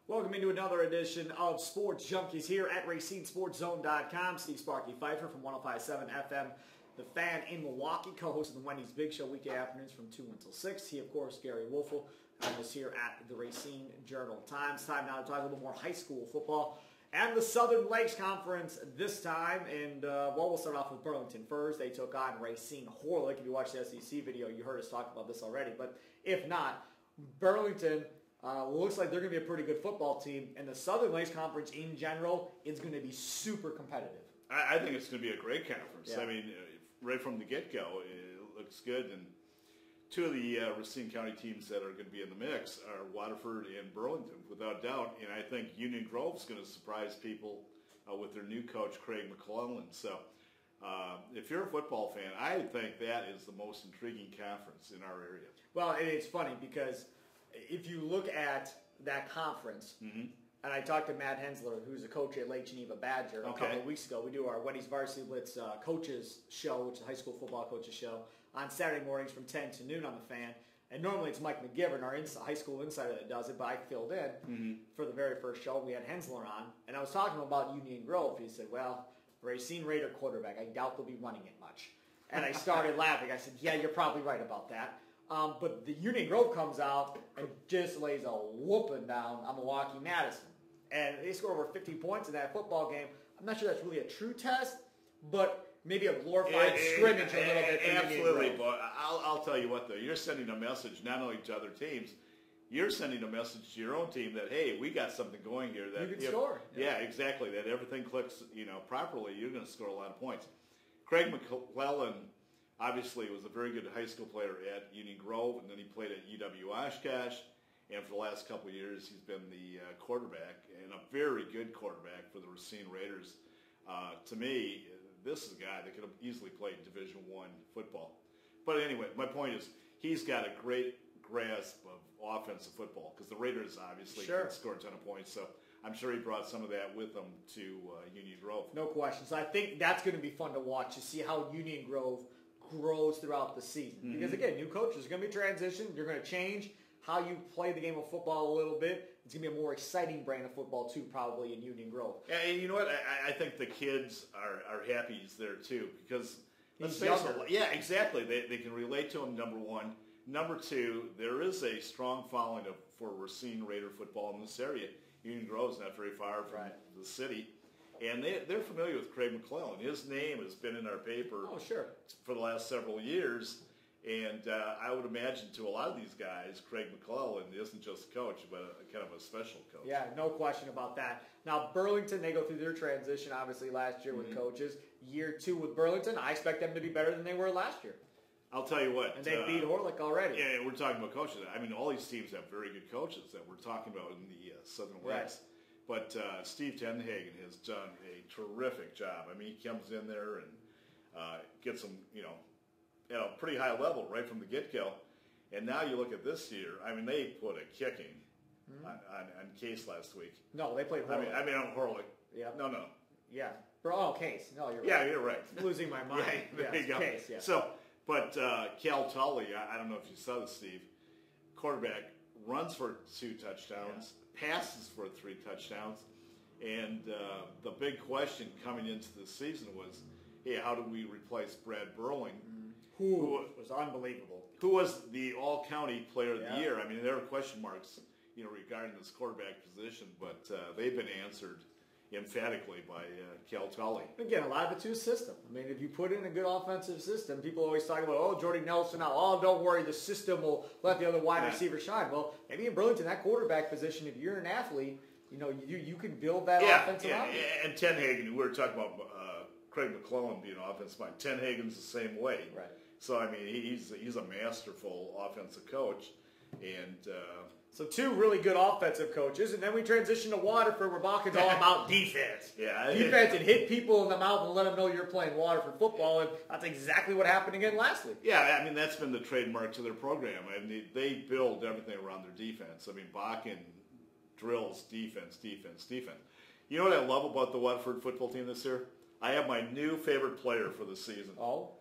Welcome into another edition of Sports Junkies here at RacineSportsZone.com. Steve Sparky Fifer from 105.7 FM, The Fan in Milwaukee, co-host of the Wendy's Big Show weekday afternoons from 2 until 6. He, of course, Gery Woelfel, is here at the Racine Journal-Times. Time now to talk a little more high school football and the Southern Lakes Conference this time. And, we'll start off with Burlington first. They took on Racine Horlick. If you watched the SEC video, you heard us talk about this already. But if not, Burlington looks like they're going to be a pretty good football team, and the Southern Lakes Conference in general is going to be super competitive. I think it's going to be a great conference. Yeah. I mean, right from the get-go, it looks good. And two of the Racine County teams that are going to be in the mix are Waterford and Burlington, without doubt. And I think Union Grove's going to surprise people with their new coach, Craig McClellan. So if you're a football fan, I think that is the most intriguing conference in our area. Well, and it's funny because if you look at that conference, and I talked to Matt Hensler, who's a coach at Lake Geneva Badger, a couple of weeks ago. We do our Wendy's Varsity Blitz coaches show, which is a high school football coaches show, on Saturday mornings from 10 to noon on The Fan. And normally it's Mike McGivern, our high school insider, that does it, but I filled in for the very first show. We had Hensler on, and I was talking about Union Grove. He said, well, Racine Raider quarterback, I doubt they'll be running it much. And I started laughing. I said, yeah, you're probably right about that. But the Union Grove comes out and just lays a whooping down on Milwaukee Madison. And they score over 50 points in that football game. I'm not sure that's really a true test, but maybe a glorified scrimmage a little bit. Absolutely, but I'll tell you what, though. You're sending a message not only to other teams, you're sending a message to your own team that, hey, we got something going here. That you can score. Yeah, exactly. That everything clicks properly, you're going to score a lot of points. Craig McClellan obviously was a very good high school player at Union Grove, and then he played at UW Oshkosh. And for the last couple of years, he's been the quarterback, and a very good quarterback for the Racine Raiders. To me, this is a guy that could have easily played Division I football. But anyway, my point is he's got a great grasp of offensive football because the Raiders obviously can score a ton of points. So I'm sure he brought some of that with him to Union Grove. No question. So I think that's going to be fun to watch, to see how Union Grove grows throughout the season. Because, again, new coaches, going to be transition. You're going to change how you play the game of football a little bit. It's going to be a more exciting brand of football, too, probably in Union Grove. And you know what? I think the kids are happy he's there, too, because let's face it. Yeah, exactly. They can relate to him, number one. Number two, there is a strong following for Racine Raider football in this area. Union Grove's not very far from the city. And they're familiar with Craig McClellan. His name has been in our paper for the last several years. And I would imagine to a lot of these guys, Craig McClellan isn't just a coach, but kind of a special coach. Yeah, no question about that. Now, Burlington, they go through their transition, obviously, last year with coaches. Year 2 with Burlington, I expect them to be better than they were last year. I'll tell you what. And they beat Horlick already. Yeah, we're talking about coaches. I mean, all these teams have very good coaches that we're talking about in the Southern Lakes. But Steve Tenhagen has done a terrific job. I mean, he comes in there and gets them, at a pretty high level right from the get-go. And now you look at this year. I mean, they put a kicking on Case last week. No, they played Horlick. I mean on Horlick. Yeah. No. Yeah. Case. No, you're right. Yeah, you're right. I'm losing my mind. There you go. Case, yeah. So, but Cal Tully, I don't know if you saw this, Steve, quarterback, runs for 2 touchdowns, passes for 3 touchdowns, and the big question coming into the season was, hey, how do we replace Brad Burling, who was unbelievable, who was the All-County Player of the Year? I mean, there were question marks, regarding this quarterback position, but they've been answered emphatically by Cal Tully. Again, a lot of it's his system. I mean, if you put in a good offensive system, people always talk about, Jordy Nelson now. Oh, don't worry, the system will let the other wide receiver shine. Well, maybe in Burlington, that quarterback position, if you're an athlete, you can build that offensive line. And Tenhagen, we were talking about Craig McClellan being an offensive mind. Tenhagen's the same way. Right. So, I mean, he's a masterful offensive coach. And so 2 really good offensive coaches, and then we transition to Waterford, where Balkan's all about defense. Defense and hit people in the mouth and let them know you're playing Waterford football, and that's exactly what happened again last week. Yeah, I mean, that's been the trademark to their program. I mean, they build everything around their defense. I mean, Balkan drills defense. You know what I love about the Waterford football team this year? I have my new favorite player for the season. Oh?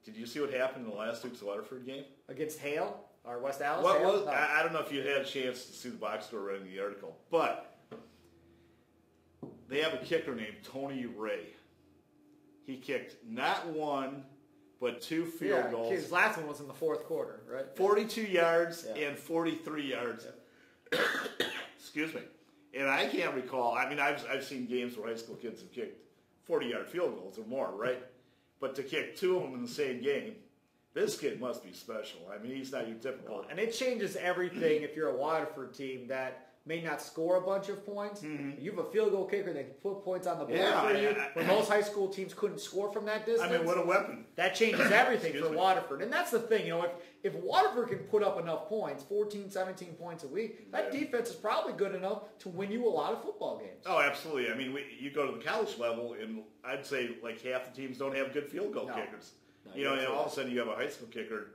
Did you see what happened in the last week's Waterford game? Against Hale? Or West Allis? I don't know if you had a chance to see the box score writing the article, but they have a kicker named Tony Ray. He kicked not one, but 2 field goals. His last one was in the fourth quarter, right? 42 yards and 43 yards. Yeah. Excuse me. And I can't recall. I mean, I've seen games where high school kids have kicked 40-yard field goals or more, right? But to kick 2 of them in the same game, this kid must be special. I mean, he's not your typical. And it changes everything if you're a Waterford team that may not score a bunch of points. Mm-hmm. You have a field goal kicker that can put points on the board for you. When most high school teams couldn't score from that distance. I mean, what a weapon. That changes everything for Waterford. And that's the thing, you know, if Waterford can put up enough points, 14, 17 points a week, that defense is probably good enough to win you a lot of football games. Oh, absolutely. I mean, you go to the college level, and I'd say like half the teams don't have good field goal kickers. No, you know, and all of a sudden you have a high school kicker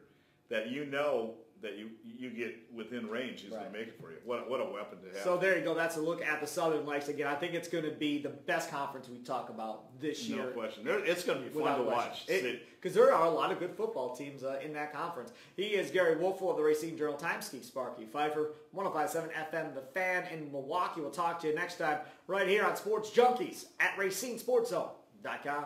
that you know that you get within range, he's going to make it for you. What a weapon to have. So there you go. That's a look at the Southern Lakes. Again, I think it's going to be the best conference we talk about this year. No question. It's going to be fun to watch. Because there are a lot of good football teams in that conference. He is Gery Woelfel of the Racine Journal-Times. Steve Sparky, Fifer, 105.7 FM, The Fan in Milwaukee. We'll talk to you next time right here on Sports Junkies at RacineSportsZone.com.